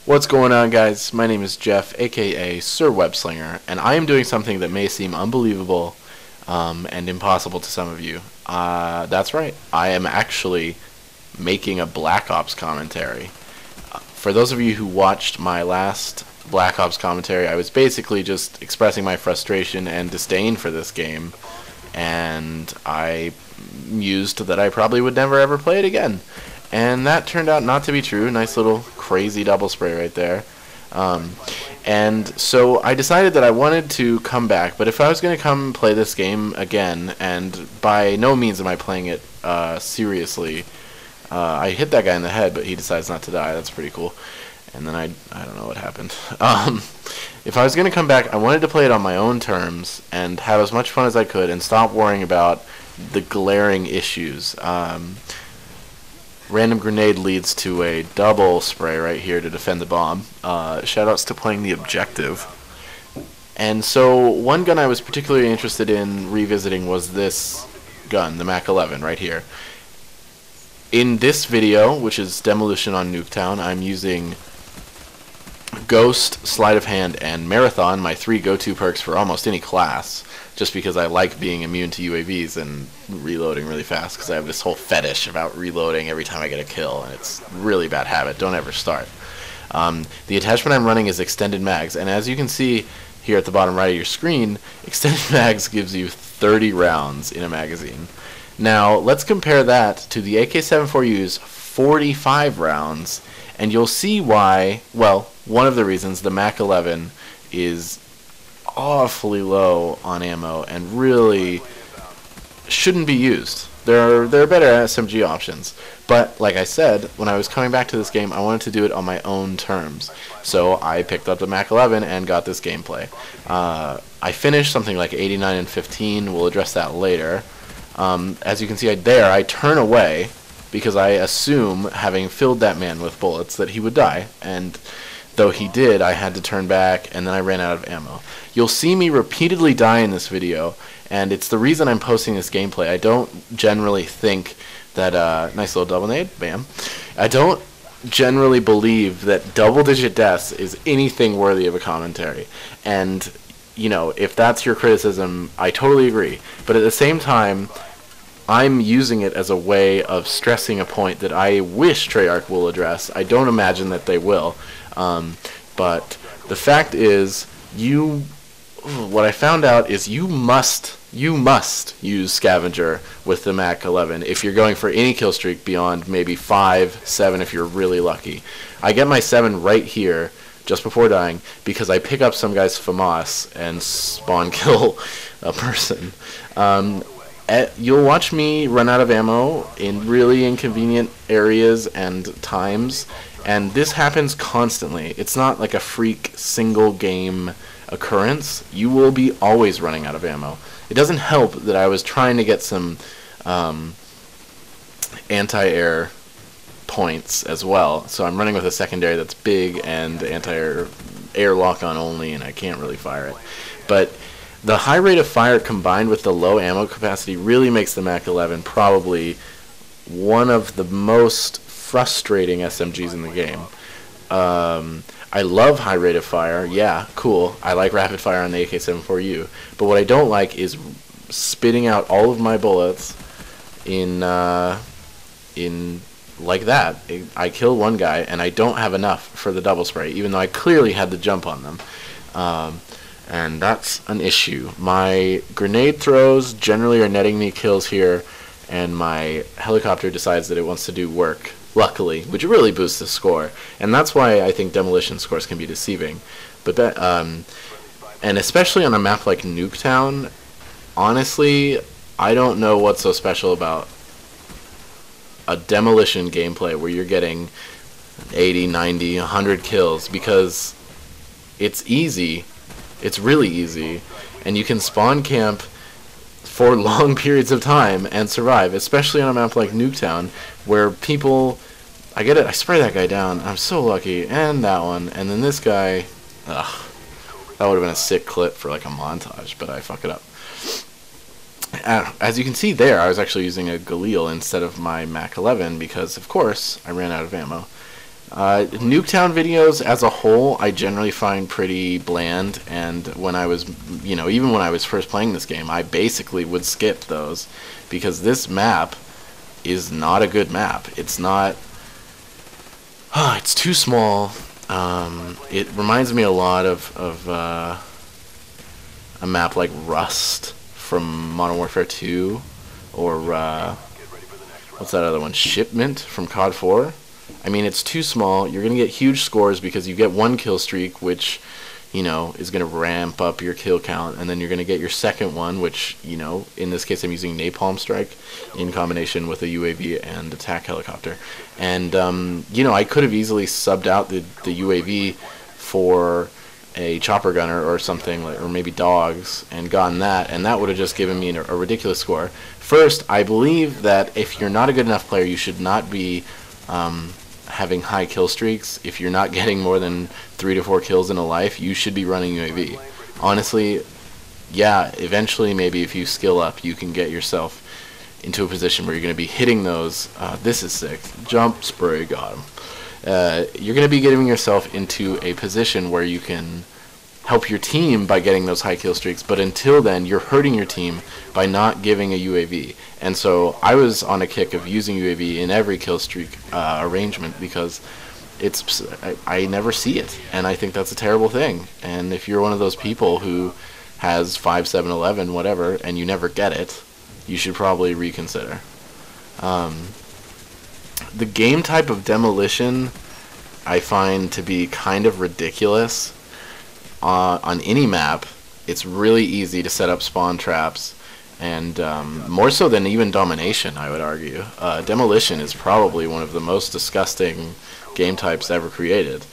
What's going on, guys? My name is Jeff, aka Sir Webslinger, and I am doing something that may seem unbelievable and impossible to some of you. That's right, I am actually making a Black Ops commentary. For those of you who watched my last Black Ops commentary, I was basically just expressing my frustration and disdain for this game, and I mused that I probably would never ever play it again. And that turned out not to be true. Nice little crazy double spray right there. And so I decided that I wanted to come back, but if I was going to come play this game again, and by no means am I playing it seriously, I hit that guy in the head, but he decides not to die. That's pretty cool. And then I don't know what happened. If I was going to come back, I wanted to play it on my own terms and have as much fun as I could and stop worrying about the glaring issues. Random grenade leads to a double spray right here to defend the bomb. Shoutouts to playing the objective. And so one gun I was particularly interested in revisiting was this gun, the Mac11 right here. In this video, which is Demolition on Nuketown, I'm using Ghost, Sleight of Hand, and Marathon, my three go-to perks for almost any class, just because I like being immune to UAVs and reloading really fast, because I have this whole fetish about reloading every time I get a kill, and it's a really bad habit. Don't ever start. The attachment I'm running is extended mags, and as you can see here at the bottom right of your screen, extended mags gives you 30 rounds in a magazine. Now, let's compare that to the AK-74U's 45 rounds, and you'll see why, well, one of the reasons the Mac11 is awfully low on ammo and really shouldn't be used. There are better SMG options, but like I said, when I was coming back to this game, I wanted to do it on my own terms. So I picked up the Mac11 and got this gameplay. I finished something like 89 and 15. We'll address that later. As you can see there, I turn away because I assume, having filled that man with bullets, that he would die, and though he did, I had to turn back, and then I ran out of ammo. You'll see me repeatedly die in this video, and it's the reason I'm posting this gameplay. I don't generally think that, nice little double nade, bam. I don't generally believe that double-digit deaths is anything worthy of a commentary, and, you know, if that's your criticism, I totally agree. But at the same time, I'm using it as a way of stressing a point that I wish Treyarch will address. I don't imagine that they will. But the fact is, what I found out is you must use Scavenger with the Mac11 if you're going for any kill streak beyond maybe 5, 7 if you're really lucky. I get my 7 right here just before dying because I pick up some guy's FAMAS and spawn kill a person. You'll watch me run out of ammo in really inconvenient areas and times, and this happens constantly. It's not like a freak single game occurrence. You will be always running out of ammo. It doesn't help that I was trying to get some anti-air points as well, so I'm running with a secondary that's big and anti-air lock-on only, and I can't really fire it. But the high rate of fire combined with the low ammo capacity really makes the Mac11 probably one of the most frustrating SMGs in the game. I love high rate of fire. Yeah, cool. I like rapid fire on the AK-74U. But what I don't like is spitting out all of my bullets in like that. I kill one guy and I don't have enough for the double spray, even though I clearly had the jump on them. And that's an issue. My grenade throws generally are netting me kills here, and my helicopter decides that it wants to do work, luckily, which really boosts the score. And that's why I think demolition scores can be deceiving. But that, and especially on a map like Nuketown, honestly, I don't know what's so special about a demolition gameplay where you're getting 80, 90, 100 kills, because it's easy. It's really easy, and you can spawn camp for long periods of time and survive, especially on a map like Nuketown, where people, I get it, I spray that guy down, I'm so lucky, and that one, and then this guy, ugh, that would have been a sick clip for like a montage, but I fuck it up. As you can see there, I was actually using a Galil instead of my Mac11 because, of course, I ran out of ammo. Nuketown videos as a whole, I generally find pretty bland, and when I was, even when I was first playing this game, I basically would skip those, because this map is not a good map. It's not, it's too small. It reminds me a lot of a map like Rust from Modern Warfare 2, or what's that other one, Shipment from COD 4. I mean, it's too small. You're going to get huge scores because you get one kill streak, which, is going to ramp up your kill count, and then you're going to get your second one, which, in this case I'm using Napalm Strike in combination with a UAV and attack helicopter. And, I could have easily subbed out the UAV for a chopper gunner or something, like, or maybe dogs, and gotten that, and that would have just given me a ridiculous score. First, I believe that if you're not a good enough player, you should not be having high kill streaks. If you're not getting more than 3 to 4 kills in a life, you should be running UAV. Honestly, yeah, eventually maybe if you skill up, you can get yourself into a position where you're going to be hitting those. This is sick. Jump, spray, got him. You're going to be getting yourself into a position where you can help your team by getting those high kill streaks, but until then, you're hurting your team by not giving a UAV. And so I was on a kick of using UAV in every kill streak arrangement, because I never see it, and I think that's a terrible thing. And if you're one of those people who has 5, 7, 11, whatever, and you never get it, you should probably reconsider. The game type of demolition I find to be kind of ridiculous. On any map, it's really easy to set up spawn traps, and more so than even domination, I would argue. Demolition is probably one of the most disgusting game types ever created.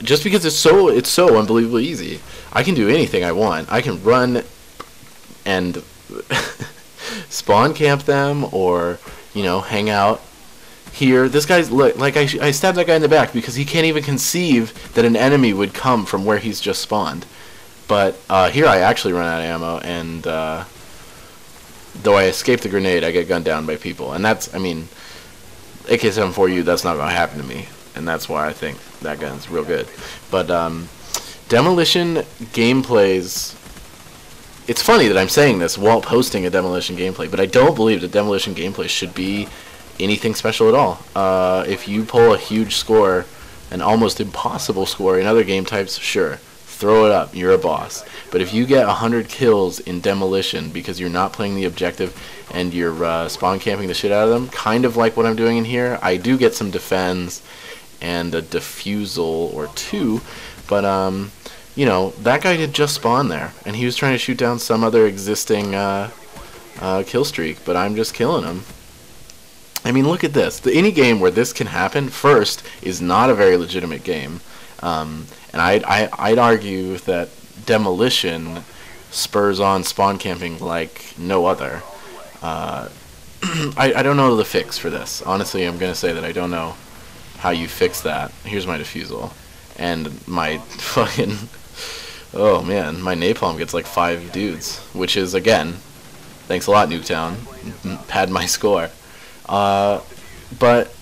Just because it's so unbelievably easy. I can do anything I want. I can run and spawn camp them, or hang out here. This guy's, look, like I stabbed that guy in the back because he can't even conceive that an enemy would come from where he's just spawned. But here I actually run out of ammo, and though I escape the grenade, I get gunned down by people. And that's, I mean, AK-74U, that's not going to happen to me, and that's why I think that gun's real good. But demolition gameplays, it's funny that I'm saying this while posting a demolition gameplay, but I don't believe that demolition gameplay should be anything special at all. If you pull a huge score, an almost impossible score in other game types, sure, throw it up, you're a boss. But if you get 100 kills in demolition because you're not playing the objective and you're spawn camping the shit out of them, kind of like what I'm doing in here, I do get some defends and a defusal or two, but that guy did just spawn there, and he was trying to shoot down some other existing kill streak, but I'm just killing him. I mean, look at this. Any game where this can happen, first, is not a very legitimate game. And I'd argue that demolition spurs on spawn camping like no other. I don't know the fix for this. Honestly, I'm going to say that I don't know how you fix that. Here's my defusal. And my fucking... Oh, man. My napalm gets like 5 dudes. Which is, again, thanks a lot, Nuketown. Pad my score. But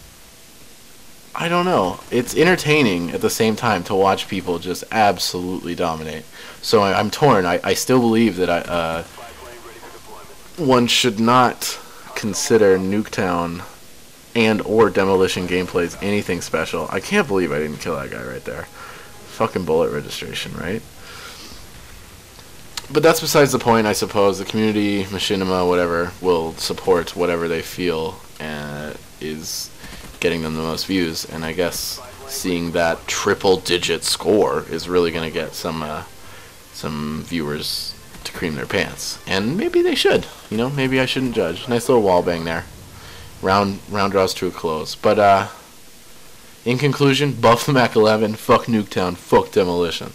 I don't know. It's entertaining at the same time to watch people just absolutely dominate. So I'm torn. I still believe that one should not consider Nuketown and or demolition gameplays anything special. I can't believe I didn't kill that guy right there. Fucking bullet registration, right? But that's besides the point, I suppose. The community, machinima, whatever, will support whatever they feel is getting them the most views. And I guess seeing that triple-digit score is really going to get some viewers to cream their pants. And maybe they should. Maybe I shouldn't judge. Nice little wall bang there. Round draws to a close. But in conclusion, buff the Mac11, fuck Nuketown, fuck demolition.